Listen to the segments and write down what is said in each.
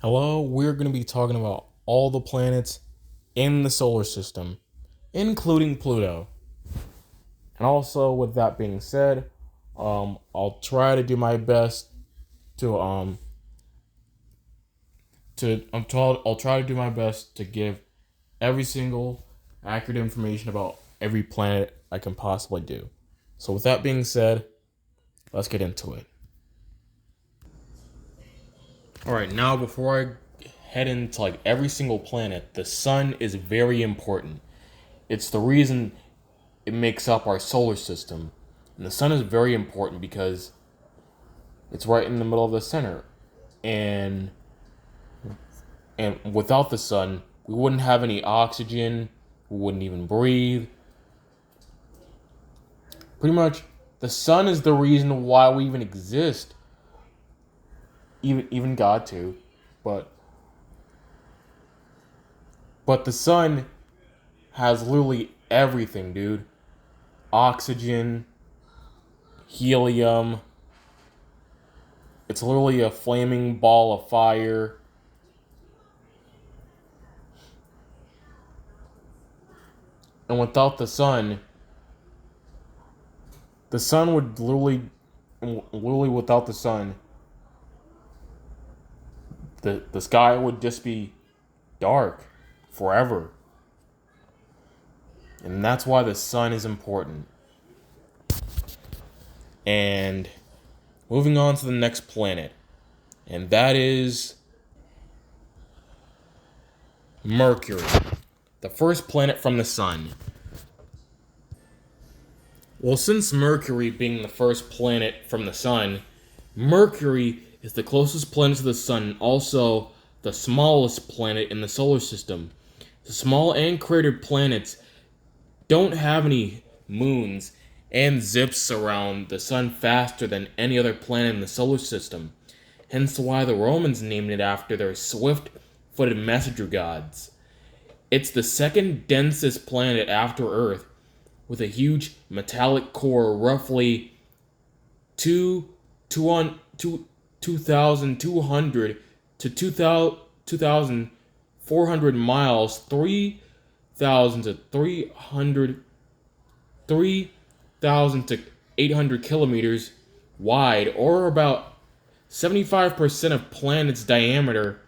Hello, we're going to be talking about all the planets in the solar system, including Pluto. And also, with that being said, I'll try to do my best to I'll try to do my best to give every single accurate information about every planet I can possibly do. So, with that being said, let's get into it. All right, now before I head into every single planet, the sun is very important. It's the reason it makes up our solar system. And the sun is very important because it's right in the middle of the center. And without the sun, we wouldn't have any oxygen, we wouldn't even breathe. Pretty much the sun is the reason why we even exist. Even God too. But the sun has literally everything, dude. Oxygen, helium. It's literally a flaming ball of fire. And without the sun would literally without the sun, the sky would just be dark forever. And that's why the sun is important. And moving on to the next planet, and that is Mercury, the first planet from the sun. Well, since Mercury being the first planet from the sun, Mercury is the closest planet to the sun and also the smallest planet in the solar system. The small and cratered planets don't have any moons and zips around the sun faster than any other planet in the solar system. Hence why the Romans named it after their swift-footed messenger gods. It's the second densest planet after Earth, with a huge metallic core roughly 2,200 to 2,400 miles, 3,000 to 3,000 to 800 kilometers wide, or about 75% of planet's diameter.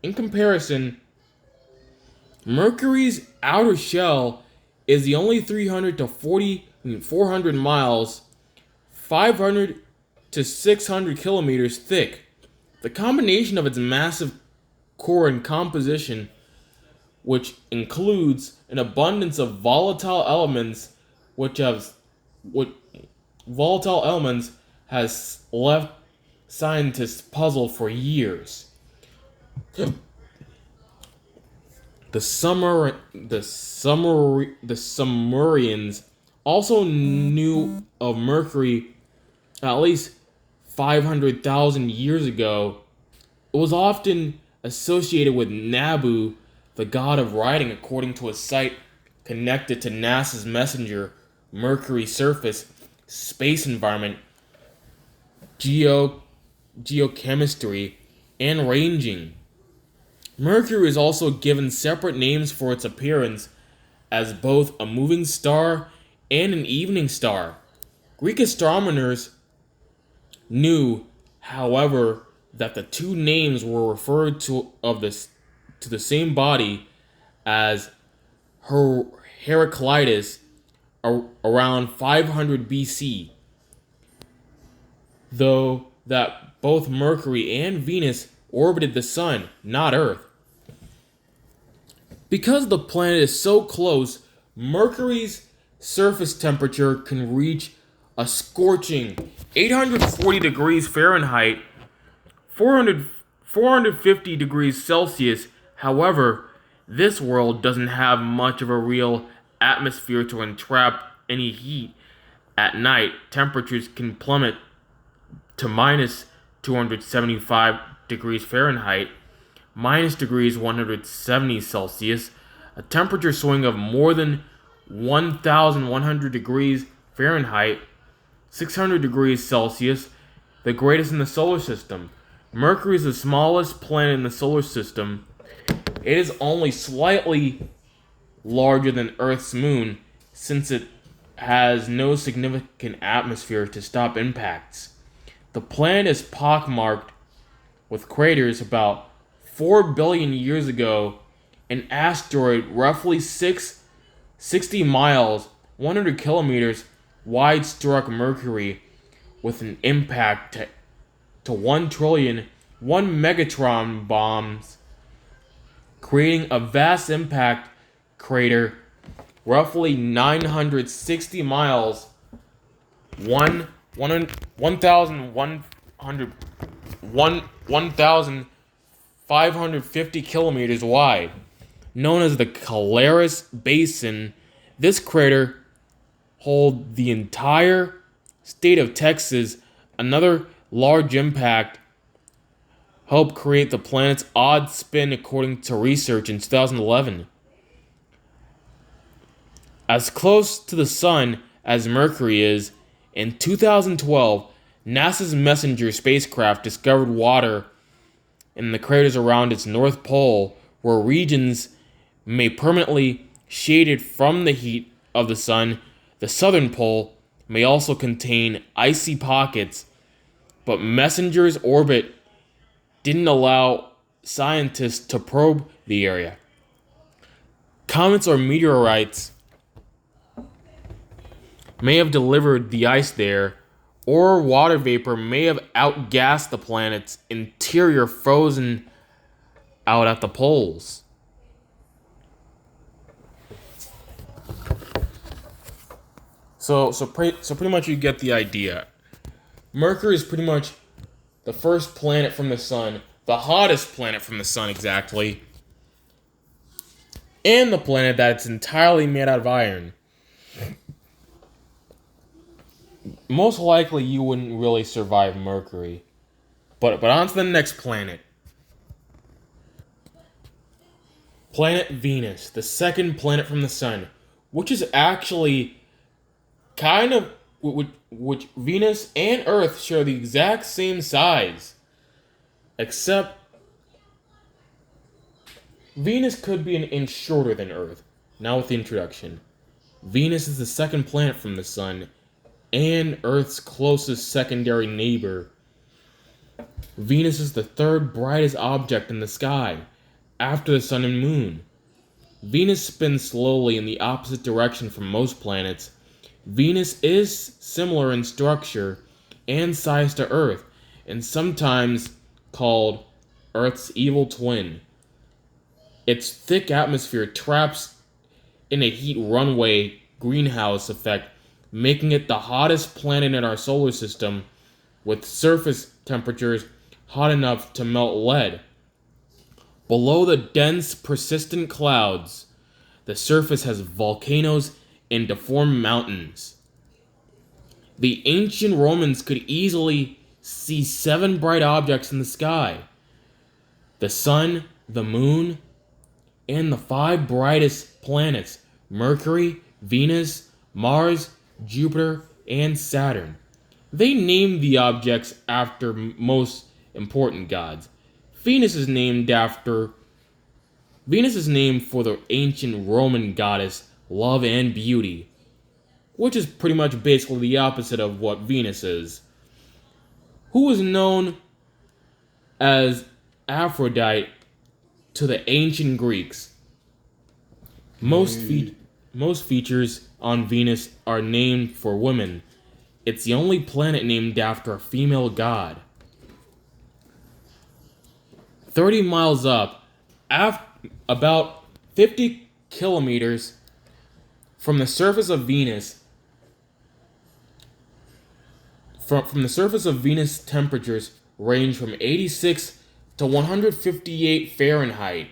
In comparison, Mercury's outer shell is the only 300 to 400 miles, 500 to 600 kilometers thick. The combination of its massive core and composition, which includes an abundance of volatile elements, volatile elements has left scientists puzzled for years. The Sumerians also knew of Mercury at least 500,000 years ago. It was often associated with Nabu, the god of writing, according to a site connected to NASA's Messenger, Mercury Surface, Space Environment, Geochemistry, and Ranging. Mercury is also given separate names for its appearance as both a moving star and an evening star. Greek astronomers knew, however, that the two names were referred to the same body as Heraclitus around 500 BC, though that both Mercury and Venus orbited the sun, not Earth. Because the planet is so close, Mercury's surface temperature can reach a scorching 840 degrees Fahrenheit, 450 degrees Celsius. However, this world doesn't have much of a real atmosphere to entrap any heat. At night, temperatures can plummet to minus 275 degrees Fahrenheit, minus degrees 170 Celsius, a temperature swing of more than 1,100 degrees Fahrenheit, 600 degrees Celsius, the greatest in the solar system. Mercury is the smallest planet in the solar system. It is only slightly larger than Earth's moon since it has no significant atmosphere to stop impacts. The planet is pockmarked with craters. About 4 billion years ago, an asteroid roughly 60 miles, 100 kilometers wide struck Mercury with an impact to 1 trillion 1 megatron bombs, creating a vast impact crater roughly 960 miles, 1,550 kilometers wide, known as the Calaris Basin. This crater holds the entire state of Texas. Another large impact helped create the planet's odd spin, according to research in 2011. As close to the Sun as Mercury is, in 2012, NASA's Messenger spacecraft discovered water in the craters around its North Pole, where regions may permanently shaded from the heat of the Sun. The Southern Pole may also contain icy pockets, but Messenger's orbit didn't allow scientists to probe the area. Comets or meteorites may have delivered the ice there, or water vapor may have outgassed the planet's interior, frozen out at the poles. So pretty much you get the idea. Mercury is pretty much the first planet from the sun, the hottest planet from the sun exactly, and the planet that's entirely made out of iron. Most likely you wouldn't really survive Mercury. But on to the next planet. Planet Venus, the second planet from the sun, which is actually kind of which Venus and Earth share the exact same size, except Venus could be an inch shorter than Earth. Now with the introduction. Venus is the second planet from the sun and Earth's closest secondary neighbor. Venus is the third brightest object in the sky, after the sun and moon. Venus spins slowly in the opposite direction from most planets. Venus is similar in structure and size to Earth, and sometimes called Earth's evil twin. Its thick atmosphere traps in a heat runaway greenhouse effect, making it the hottest planet in our solar system, with surface temperatures hot enough to melt lead. Below the dense, persistent clouds, the surface has volcanoes and deformed mountains. The ancient Romans could easily see 7 bright objects in the sky: the sun, the moon, and the 5 brightest planets: Mercury, Venus, Mars, Jupiter, and Saturn. They named the objects after most important gods. Venus is named for the ancient Roman goddess Love and Beauty, which is pretty much basically the opposite of what Venus is, who was known as Aphrodite to the ancient Greeks. Most features on Venus are named for women. It's the only planet named after a female god. 30 miles up, about 50 kilometers from the surface of Venus, from the surface of Venus, temperatures range from 86 to 158 Fahrenheit,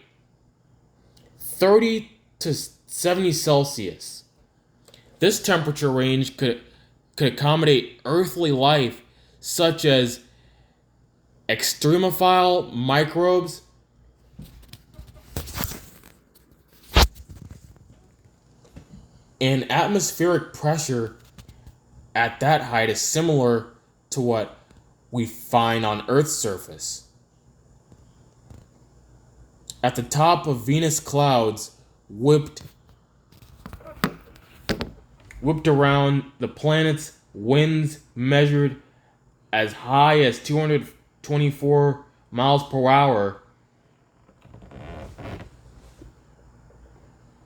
30 to 70 Celsius. This temperature range could accommodate earthly life, such as extremophile microbes, and atmospheric pressure at that height is similar to what we find on Earth's surface. At the top of Venus clouds whipped around the planet's winds measured as high as 224 miles per hour.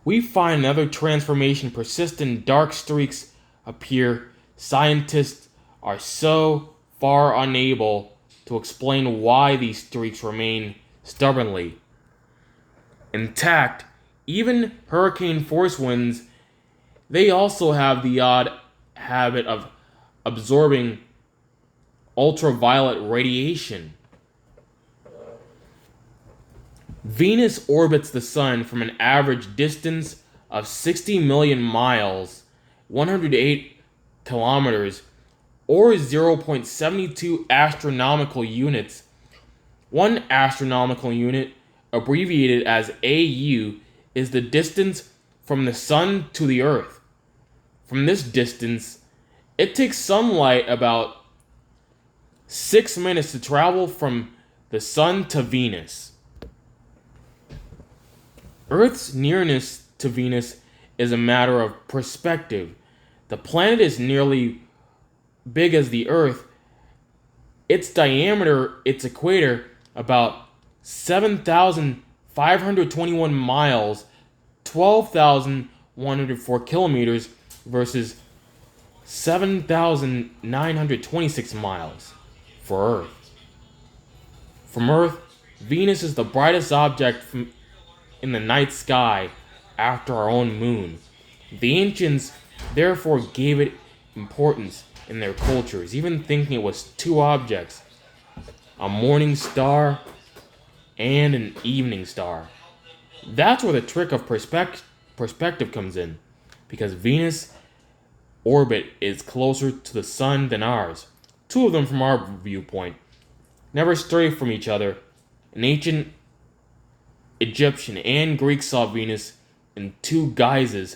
We find another transformation. Persistent dark streaks appear. Scientists are so far unable to explain why these streaks remain stubbornly intact. Even hurricane force winds, they also have the odd habit of absorbing ultraviolet radiation. Venus orbits the Sun from an average distance of 60 million miles, 108 kilometers, or 0.72 astronomical units. One astronomical unit, abbreviated as AU, is the distance from the Sun to the Earth. From this distance, it takes sunlight about 6 minutes to travel from the Sun to Venus. Earth's nearness to Venus is a matter of perspective. The planet is nearly big as the Earth. Its diameter, its equator, about 7,521 miles, 12,104 kilometers versus 7,926 miles for Earth. From Earth, Venus is the brightest object in the night sky after our own moon. The ancients therefore gave it importance in their cultures, even thinking it was two objects, a morning star and an evening star. That's where the trick of perspective comes in, because Venus' orbit is closer to the Sun than ours. Two of them from our viewpoint never stray from each other. An ancient Egyptian and Greek saw Venus in two guises.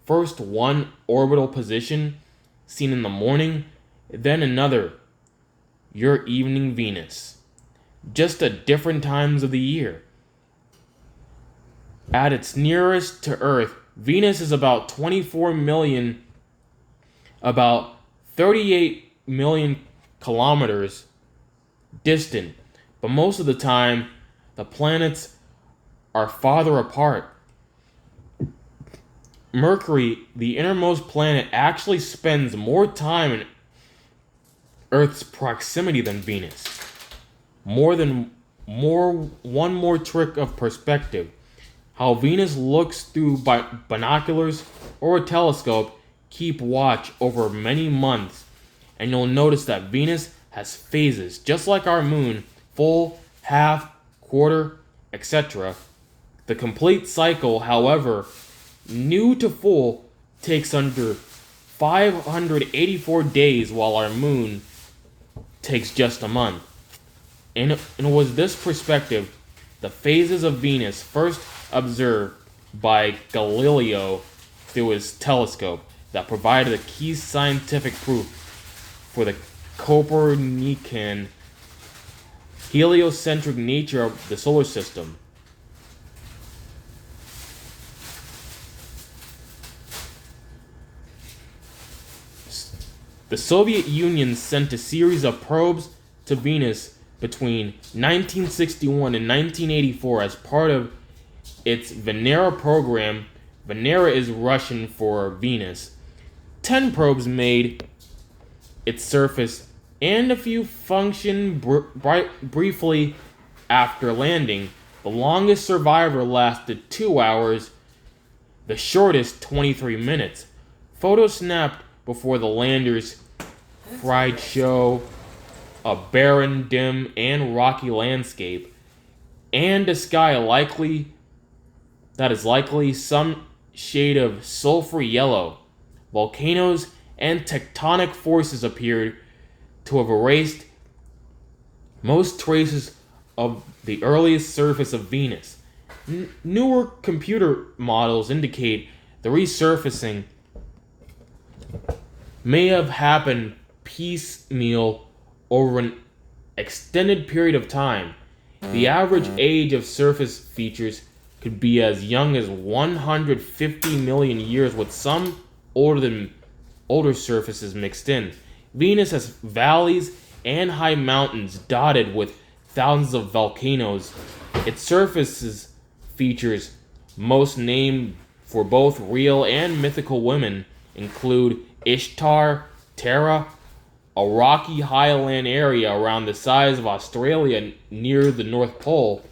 First, one orbital position seen in the morning, then another, your evening Venus, just at different times of the year. At its nearest to Earth, Venus is about 38 million kilometers distant, but most of the time, the planets are farther apart. Mercury, the innermost planet, actually spends more time in Earth's proximity than Venus. One more trick of perspective. How Venus looks through binoculars or a telescope. Keep watch over many months, and you'll notice that Venus has phases, just like our moon, full, half, quarter, etc. The complete cycle, however, new to full, takes under 584 days, while our moon takes just a month. And it was this perspective, the phases of Venus, first observed by Galileo through his telescope, that provided a key scientific proof for the Copernican heliocentric nature of the solar system. The Soviet Union sent a series of probes to Venus between 1961 and 1984 as part of its Venera program. Venera is Russian for Venus. 10 probes made its surface, and a few functioned briefly after landing. The longest survivor lasted 2 hours, the shortest 23 minutes. Photos snapped before the landers fried show a barren, dim, and rocky landscape, and a sky that is likely some shade of sulfur yellow. Volcanoes and tectonic forces appeared to have erased most traces of the earliest surface of Venus. Newer computer models indicate the resurfacing may have happened piecemeal over an extended period of time. The average age of surface features could be as young as 150 million years, with some older surfaces mixed in. Venus has valleys and high mountains dotted with thousands of volcanoes. Its surfaces features, most named for both real and mythical women, include Ishtar, Terra, a rocky highland area around the size of Australia near the North Pole,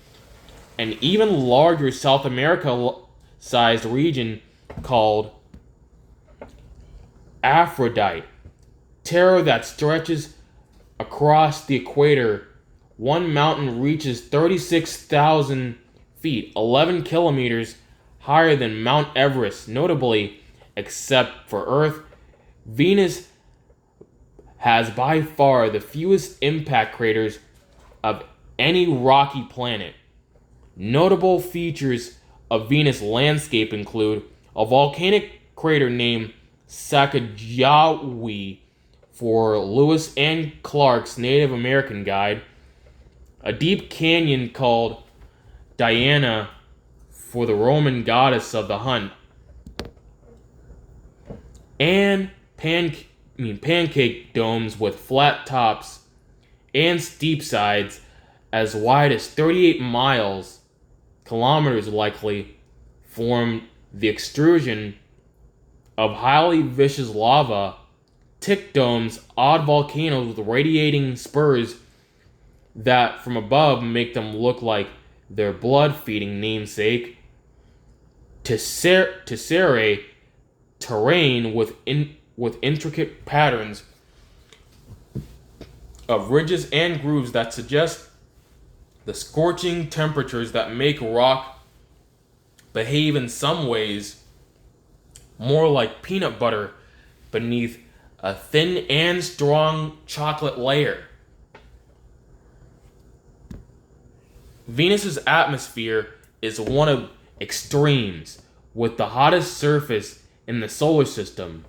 an even larger South America-sized region called Aphrodite, Terra that stretches across the equator. One mountain reaches 36,000 feet, 11 kilometers higher than Mount Everest. Notably, except for Earth, Venus has by far the fewest impact craters of any rocky planet. Notable features of Venus' landscape include a volcanic crater named Sacagawea for Lewis and Clark's Native American Guide, a deep canyon called Diana for the Roman goddess of the hunt, and pancake domes with flat tops and steep sides as wide as 38 kilometers likely, form the extrusion of highly viscous lava. Tick domes, odd volcanoes with radiating spurs that from above make them look like their blood-feeding namesake. Tesserae, terrain with intricate patterns of ridges and grooves that suggest the scorching temperatures that make rock behave in some ways more like peanut butter beneath a thin and strong chocolate layer. Venus's atmosphere is one of extremes, with the hottest surface in the solar system.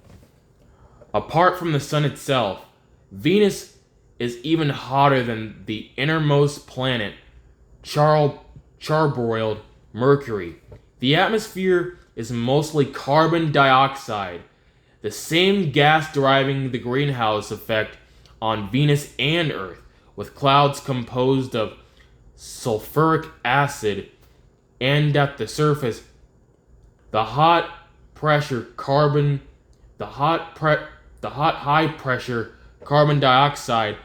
Apart from the sun itself, Venus is even hotter than the innermost planet, charbroiled Mercury. The atmosphere is mostly carbon dioxide, the same gas driving the greenhouse effect on Venus and Earth, with clouds composed of sulfuric acid, and at the surface, the hot high pressure carbon dioxide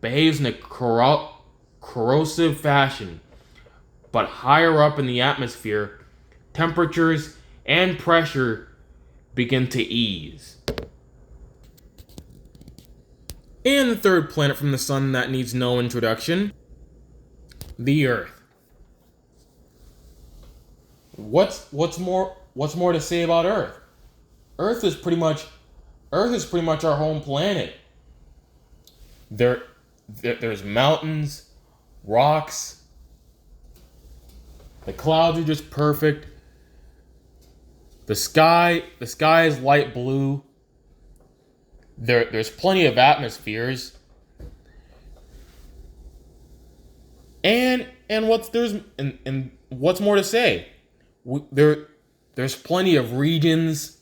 behaves in a corrosive fashion. But higher up in the atmosphere, temperatures and pressure begin to ease. And the third planet from the sun that needs no introduction, the Earth. What's more to say about Earth? Earth is pretty much our home planet. There's mountains, rocks. The clouds are just perfect. The sky is light blue. There's plenty of atmospheres. And what's more to say? There's plenty of regions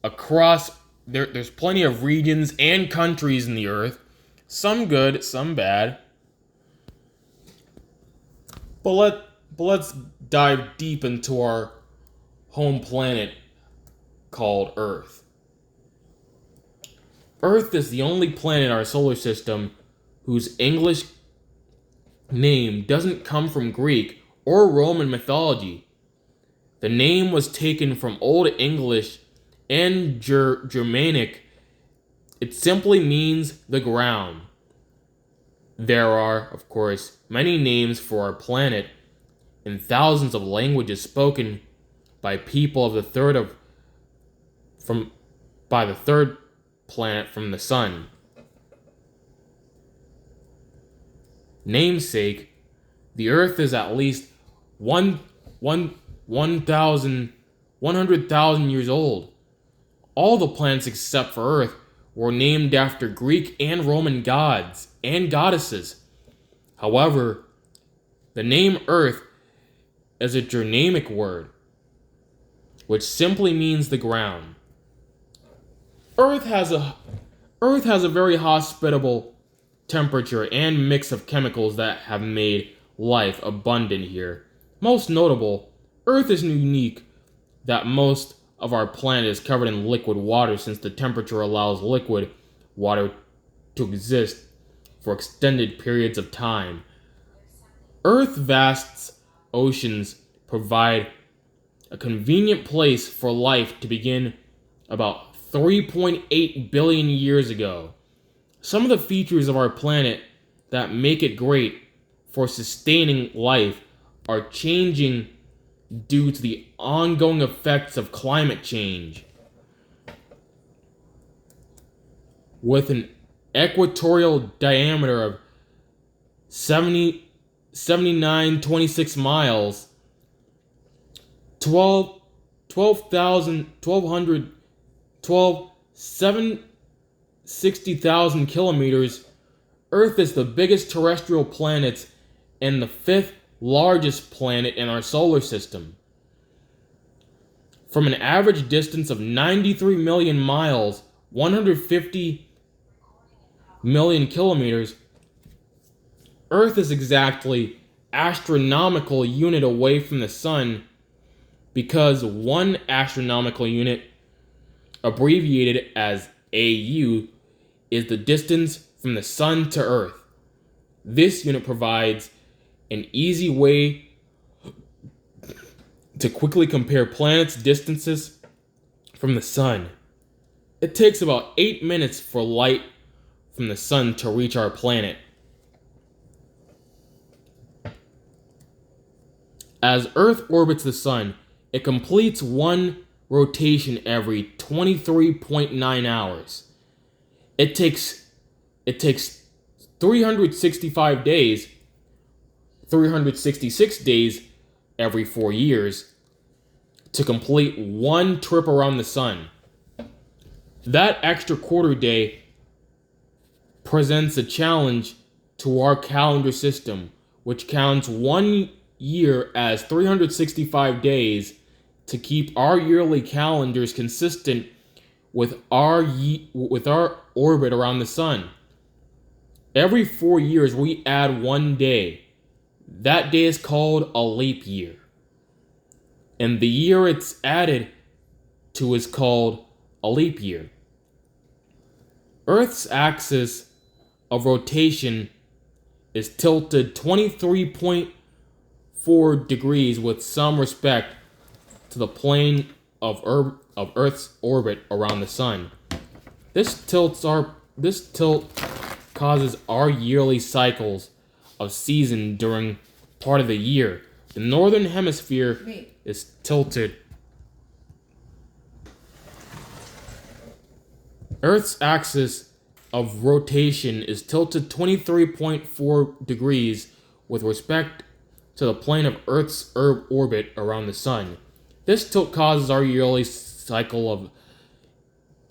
across there's plenty of regions and countries in the earth. Some good, some bad. But let's dive deep into our home planet called Earth. Earth is the only planet in our solar system whose English name doesn't come from Greek or Roman mythology. The name was taken from Old English and Germanic. It simply means the ground. There are, of course, many names for our planet in thousands of languages spoken by people of the third planet from the sun. Namesake, the Earth is at least 100,000 years old. All the planets except for Earth were named after Greek and Roman gods and goddesses. However, The name Earth is a Germanic word, which simply means the ground. Earth has a Earth has a very hospitable temperature and mix of chemicals that have made life abundant here. Most notable, Earth is unique that most of our planet is covered in liquid water since the temperature allows liquid water to exist for extended periods of time. Earth's vast oceans provide a convenient place for life to begin about 3.8 billion years ago. Some of the features of our planet that make it great for sustaining life are changing due to the ongoing effects of climate change. With an equatorial diameter of 79.26 miles, 760,000 kilometers, Earth is the biggest terrestrial planet and the fifth largest planet in our solar system. From an average distance of 93 million miles, 150 million kilometers, Earth is exactly astronomical unit away from the sun because one astronomical unit, abbreviated as AU, is the distance from the sun to Earth. This unit provides an easy way to quickly compare planets' distances from the sun. It takes about 8 minutes for light from the sun to reach our planet. As Earth orbits the sun, it completes one rotation every 23.9 hours. It takes 366 days every 4 years to complete one trip around the sun. That extra quarter day presents a challenge to our calendar system, which counts 1 year as 365 days to keep our yearly calendars consistent with our orbit around the sun. Every 4 years we add 1 day. That day is called a leap year. And the year it's added to is called a leap year. Earth's axis of rotation is tilted 23.4 degrees with some respect to the plane of Earth's orbit around the sun. This tilt causes our yearly cycles of season during part of the year. The northern hemisphere is tilted. Earth's axis of rotation is tilted 23.4 degrees with respect to the plane of Earth's orbit around the sun. This tilt causes our yearly cycle of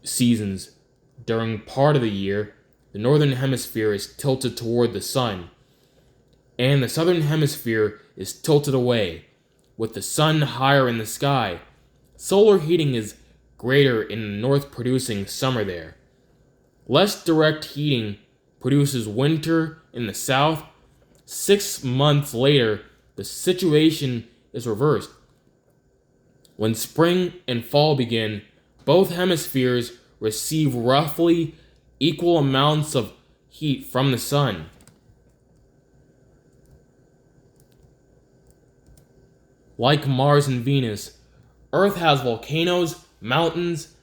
seasons. During part of the year, the northern hemisphere is tilted toward the sun, and the southern hemisphere is tilted away, with the sun higher in the sky. Solar heating is greater in the north, producing summer there. Less direct heating produces winter in the south. 6 months later, the situation is reversed. When spring and fall begin, both hemispheres receive roughly equal amounts of heat from the sun. Like Mars and Venus, Earth has volcanoes, mountains,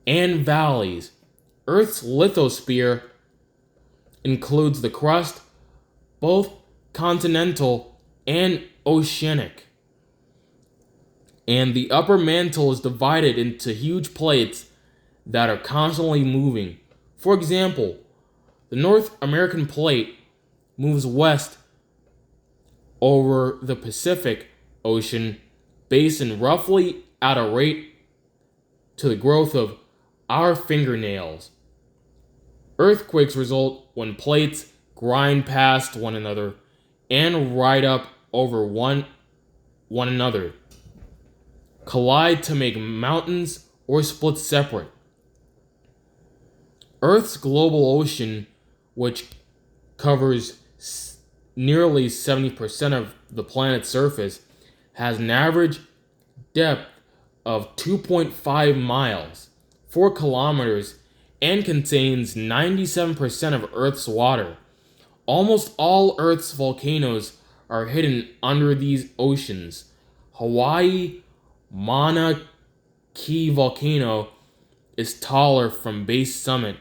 and valleys. Earth's lithosphere includes the crust, both continental and oceanic. And the upper mantle is divided into huge plates that are constantly moving. For example, the North American plate moves west over the Pacific Ocean basin roughly at a rate to the growth of our fingernails. Earthquakes result when plates grind past one another and ride up over one another, collide to make mountains, or split separate. Earth's global ocean, which covers nearly 70% of the planet's surface, has an average depth of 2.5 miles, 4 kilometers, and contains 97% of Earth's water. Almost all Earth's volcanoes are hidden under these oceans. Hawaii Mauna Kea volcano is taller from base summit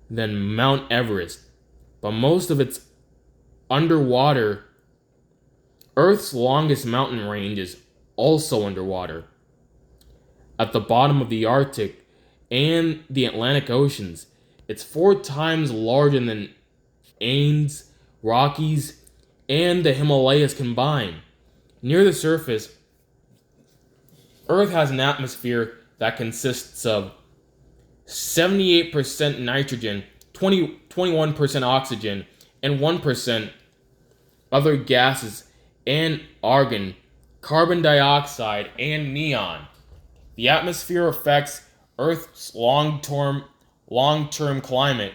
than Mount Everest, but most of it's underwater. Earth's longest mountain range is also underwater. At the bottom of the Arctic and the Atlantic Oceans, it's 4 times larger than Andes, Rockies, and the Himalayas combined. Near the surface, Earth has an atmosphere that consists of 78% nitrogen, 21% oxygen, and 1% other gases and argon, carbon dioxide, and neon. The atmosphere affects Earth's long-term climate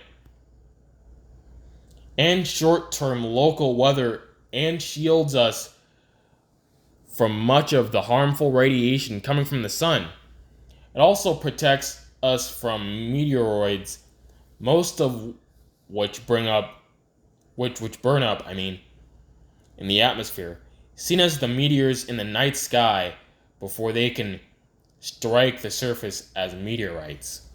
and short-term local weather and shields us from much of the harmful radiation coming from the sun. It also protects us from meteoroids, most of which burn up, in the atmosphere, seen as the meteors in the night sky before they can strike the surface as meteorites.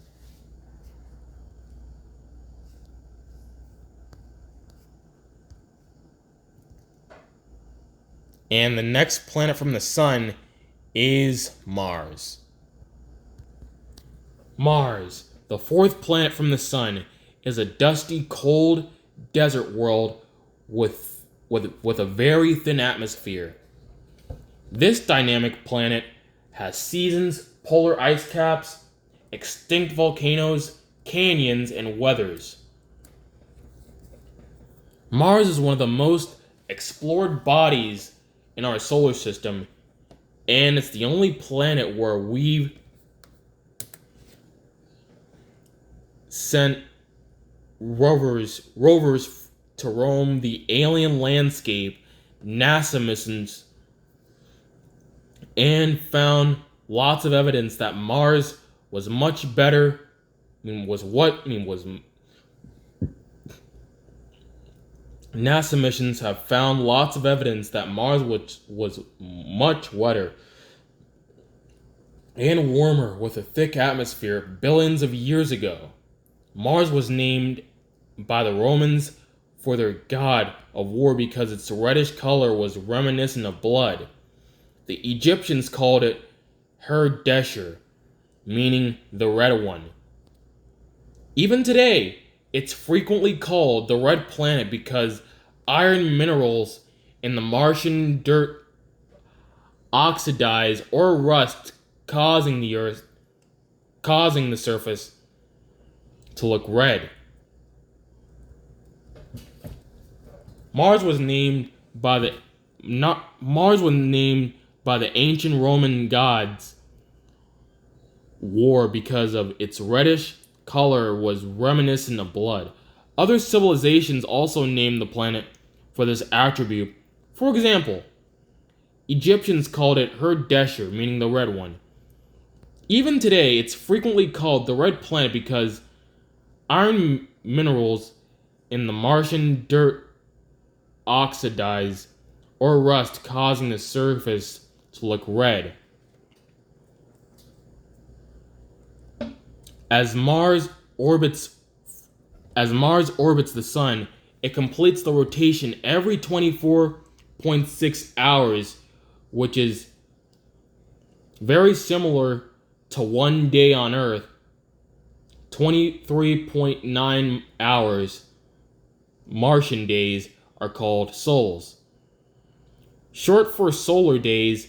And the next planet from the sun is Mars. Mars, the 4th planet from the sun, is a dusty, cold desert world with a very thin atmosphere. This dynamic planet has seasons, polar ice caps, extinct volcanoes, canyons, and weathers. Mars is one of the most explored bodies in our solar system, and it's the only planet where we've sent rovers to roam the alien landscape, NASA missions, and found lots of evidence that Mars was much better. NASA missions have found lots of evidence that Mars was much wetter and warmer with a thick atmosphere billions of years ago. Mars was named by the Romans for their god of war because its reddish color was reminiscent of blood. The Egyptians called it Her-Desher, meaning the red one. Even today, it's frequently called the red planet because iron minerals in the Martian dirt oxidize or rust, causing the surface to look red. Mars was named by the ancient Roman gods war because of its reddish color was reminiscent of blood. Other civilizations also named the planet for this attribute. For example, Egyptians called it Her-Desher, meaning the red one. Even today, it's frequently called the red planet because iron minerals in the Martian dirt oxidize or rust, causing the surface to look red. As Mars orbits the sun, it completes the rotation every 24.6 hours, which is very similar to 1 day on Earth. 23.9 hours, Martian days, are called sols. Short for solar days,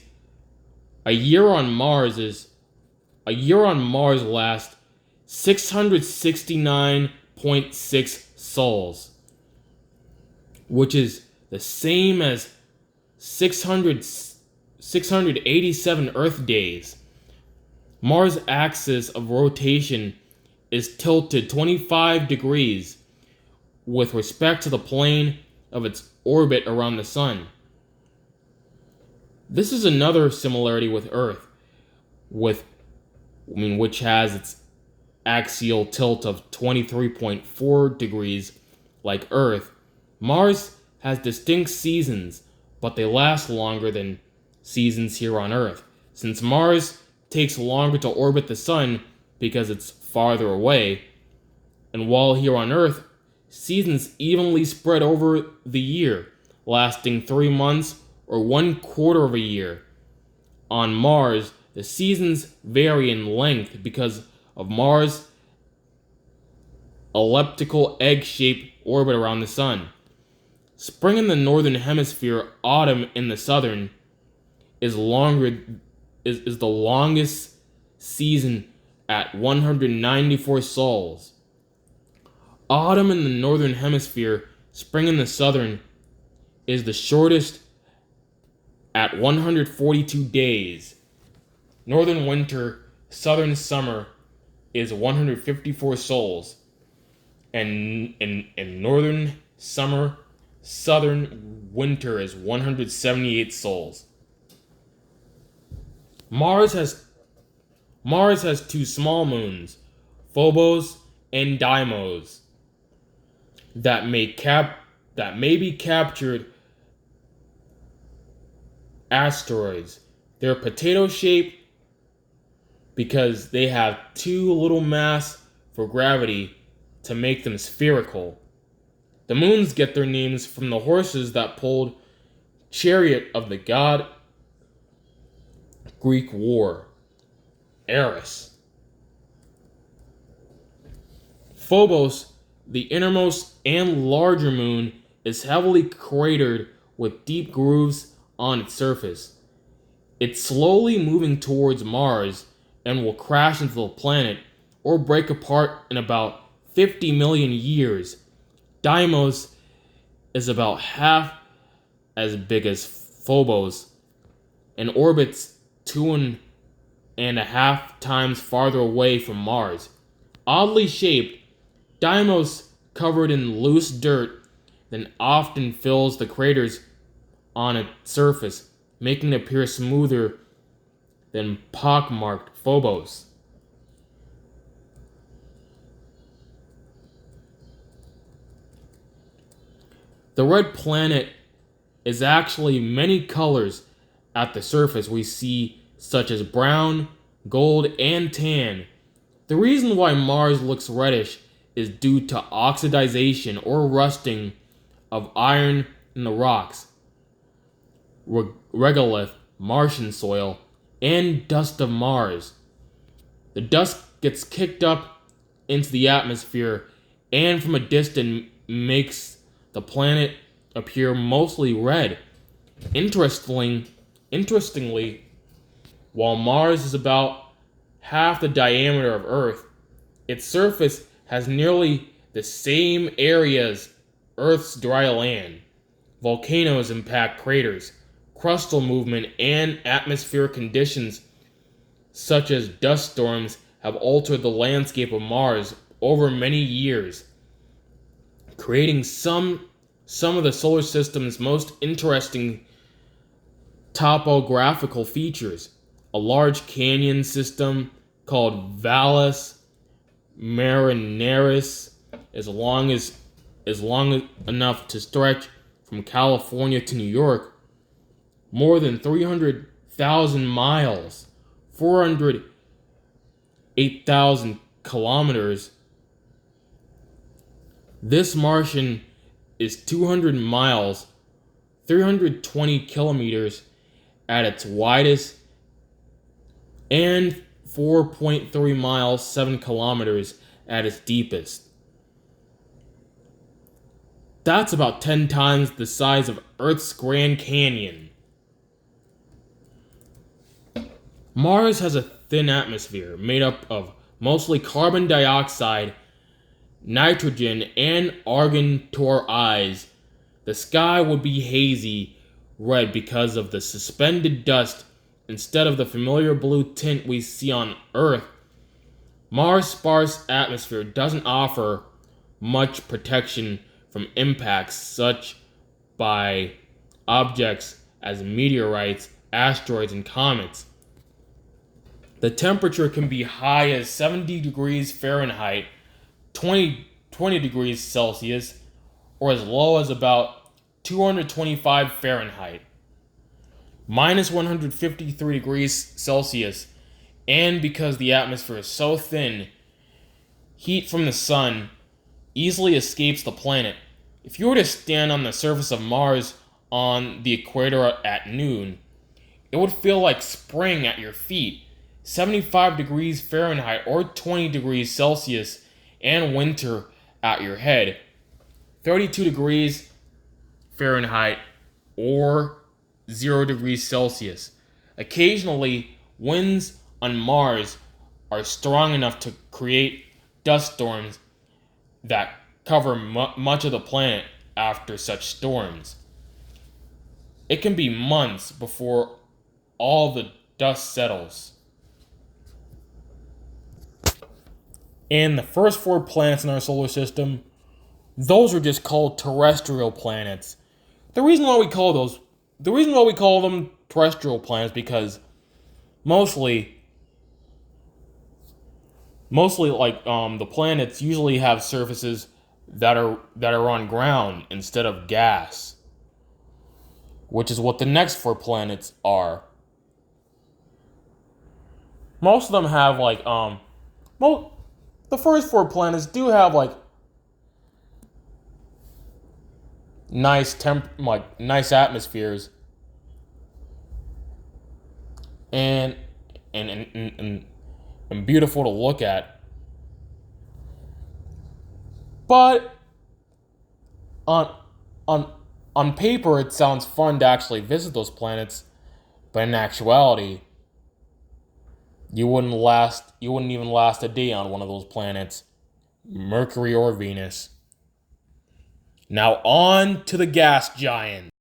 a year on Mars lasts 669.6 sols, which is the same as 687 Earth days. Mars' axis of rotation is tilted 25 degrees with respect to the plane of its orbit around the Sun. This is another similarity with Earth, which has its axial tilt of 23.4 degrees like Earth. Mars has distinct seasons, but they last longer than seasons here on Earth. Since Mars takes longer to orbit the Sun because it's farther away, and while here on Earth, seasons evenly spread over the year, lasting 3 months or 1/4 of a year. On Mars, the seasons vary in length because of Mars' elliptical egg-shaped orbit around the Sun. Spring in the northern hemisphere, autumn in the southern, is the longest season at 194 sols. Autumn in the northern hemisphere, spring in the southern, is the shortest at 142 days. Northern winter, southern summer is 154 sols. And in northern summer, southern winter is 178 sols. Mars has 2 small moons, Phobos and Deimos, that may be captured asteroids. They're potato-shaped because they have too little mass for gravity to make them spherical. The moons get their names from the horses that pulled chariot of the god Greek war, Eris. Phobos, the innermost and larger moon, is heavily cratered with deep grooves on its surface. It's slowly moving towards Mars and will crash into the planet or break apart in about 50 million years. Deimos is about half as big as Phobos and orbits 2.5 times farther away from Mars. Oddly shaped, Deimos, covered in loose dirt, then often fills the craters on its surface, making it appear smoother than pockmarked Phobos. The red planet is actually many colors at the surface we see, such as brown, gold, and tan. The reason why Mars looks reddish is due to oxidization or rusting of iron in the rocks, regolith, Martian soil, and dust of Mars. The dust gets kicked up into the atmosphere and from a distance makes the planet appear mostly red. Interestingly, while Mars is about half the diameter of Earth, its surface has nearly the same area as Earth's dry land. Volcanoes impact craters. Crustal movement and atmospheric conditions such as dust storms have altered the landscape of Mars over many years, creating some of the solar system's most interesting topographical features. A large canyon system called Valles Marineris is long enough to stretch from California to New York, more than 300,000 miles, 408,000 kilometers. This Martian is 200 miles, 320 kilometers at its widest, and 4.3 miles, 7 kilometers at its deepest. That's about 10 times the size of Earth's Grand Canyon. Mars has a thin atmosphere made up of mostly carbon dioxide, nitrogen, and argon to our eyes. The sky would be hazy red because of the suspended dust instead of the familiar blue tint we see on Earth. Mars' sparse atmosphere doesn't offer much protection from impacts such by objects as meteorites, asteroids, and comets. The temperature can be high as 70 degrees Fahrenheit, 20 degrees Celsius, or as low as about 225 Fahrenheit, minus 153 degrees Celsius. And because the atmosphere is so thin, heat from the sun easily escapes the planet. If you were to stand on the surface of Mars on the equator at noon, it would feel like spring at your feet, 75 degrees Fahrenheit or 20 degrees Celsius, and winter at your head, 32 degrees Fahrenheit or 0 degrees Celsius. Occasionally, winds on Mars are strong enough to create dust storms that cover much of the planet after such storms. It can be months before all the dust settles. And the first 4 planets in our solar system, those are just called terrestrial planets. The reason why we call them terrestrial planets because mostly the planets usually have surfaces that are on ground instead of gas, which is what the next 4 planets are. Most of them have the first 4 planets do have nice atmospheres and beautiful to look at. But on paper it sounds fun to actually visit those planets, but in actuality you wouldn't even last a day on one of those planets, Mercury or Venus. Now on to the gas giants.